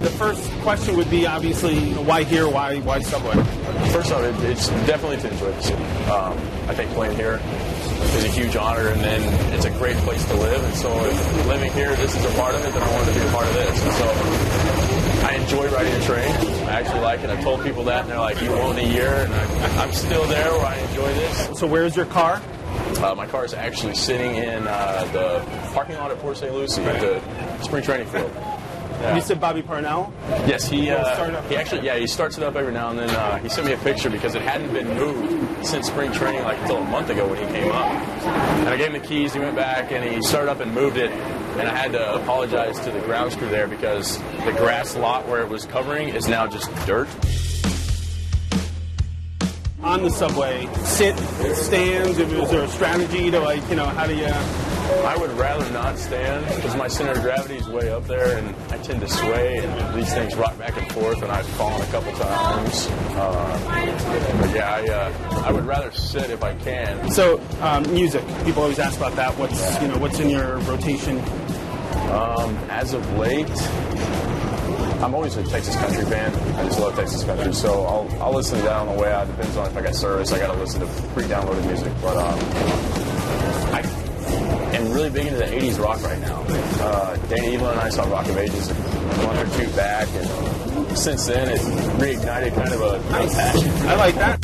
The first question would be, obviously, why here? Why Subway? First off, it's definitely to enjoy the city. I think playing here is a huge honor, and then it's a great place to live. And so if living here, this is a part of it, then I wanted to be a part of this. And so I enjoy riding the train. I actually like it. I've told people that, and they're like, you won't in a year, and I'm still there where I enjoy this. So where's your car? My car is actually sitting in the parking lot at Port St. Lucie at the spring training field. Yeah. You said Bobby Parnell? Yes, he starts it up every now and then. He sent me a picture because it hadn't been moved since spring training, like until a month ago when he came up. And I gave him the keys. He went back and he started up and moved it. And I had to apologize to the grounds crew there because the grass lot where it was covering is now just dirt. On the subway, sit, stand. Is there a strategy to, like, how do you? I would rather not stand because my center of gravity is way up there, and I tend to sway, and these things rock back and forth, and I've fallen a couple times. But yeah, I would rather sit if I can. So, music. People always ask about that. What's in your rotation? As of late, I'm always a Texas country fan. I just love Texas country, so I'll listen to that on the way out. Depends on if I got service. I got to listen to pre-downloaded music, but I am really big into the 80s rock right now. Dana Evelyn and I saw Rock of Ages a month or two back, and since then it reignited kind of a passion. I like that.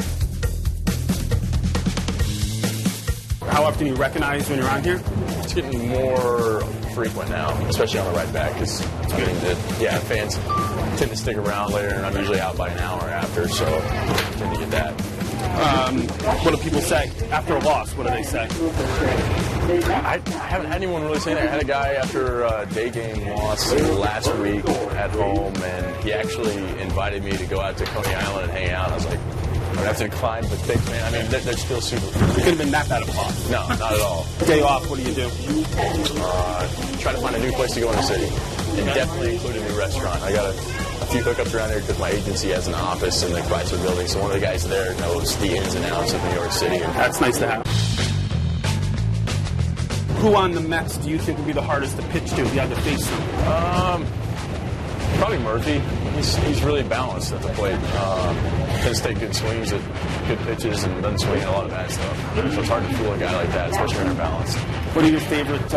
How often do you recognize when you're on here? It's getting more frequent now, especially on the right back. It's getting fans tend to stick around later, and I'm usually out by an hour after, so I tend to get that. What do people say after a loss? What do they say? I haven't had anyone really say that. I had a guy after a day game loss last week at home, and he actually invited me to go out to Coney Island and hang out. I was like, I have to decline, but thanks, man. I mean, they're still super. It could have been that bad of a loss. No, not at all. Day off, what do you do? Try to find a new place to go in the city, and definitely include a new restaurant. I got a few hookups around there because my agency has an office in the Chrysler building, so one of the guys there knows the ins and outs of New York City. That's nice to have. Who on the Mets do you think would be the hardest to pitch to if you had to face them? Probably Murphy. He's really balanced at the plate. Tends to take good swings at good pitches and doesn't swing at a lot of bad stuff. So it's hard to fool a guy like that, especially when they're balanced. What are your favorite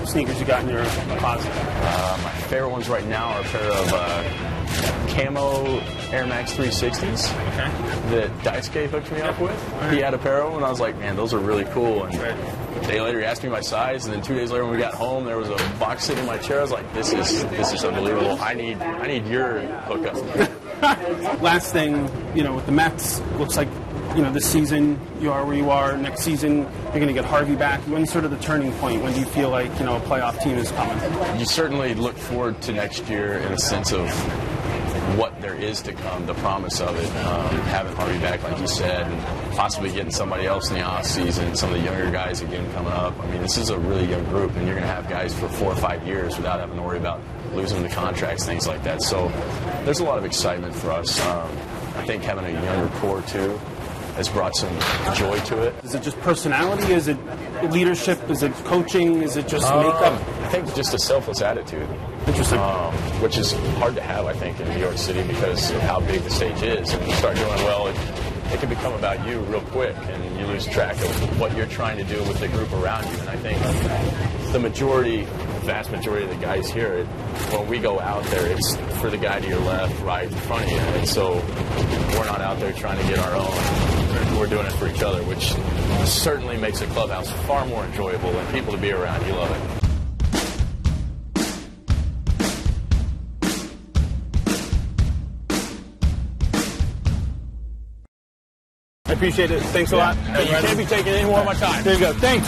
sneakers you got in your closet? My favorite ones right now are a pair of camo Air Max 360s that Daisuke hooked me up with. He had a pair of them, and I was like, man, those are really cool. And a day later, he asked me my size, and then 2 days later, when we got home, there was a box sitting in my chair. I was like, this is unbelievable. I need your hookup. Last thing, with the Mets, looks like, this season you are where you are. Next season, you're going to get Harvey back. When's sort of the turning point? When do you feel like, a playoff team is coming? You certainly look forward to next year in a sense of what there is to come, the promise of it, having Harvey back, like you said, and possibly getting somebody else in the off season, some of the younger guys again coming up. I mean, this is a really young group, and you're going to have guys for 4 or 5 years without having to worry about losing the contracts, things like that. So there's a lot of excitement for us. I think having a younger core, too, has brought some joy to it. Is it just personality? Is it leadership? Is it coaching? Is it just makeup? I think just a selfless attitude. Interesting. Which is hard to have, I think, in New York City because of how big the stage is. And you start doing well, it can become about you real quick, and you lose track of what you're trying to do with the group around you. And I think the vast majority of the guys here, when we go out there, it's for the guy to your left, right, in front of you. And so we're not out there trying to get our own. We're doing it for each other, which certainly makes the clubhouse far more enjoyable and people to be around. You love it. I appreciate it. Thanks a lot. You can't be taking any more of my time. There you go. Thanks.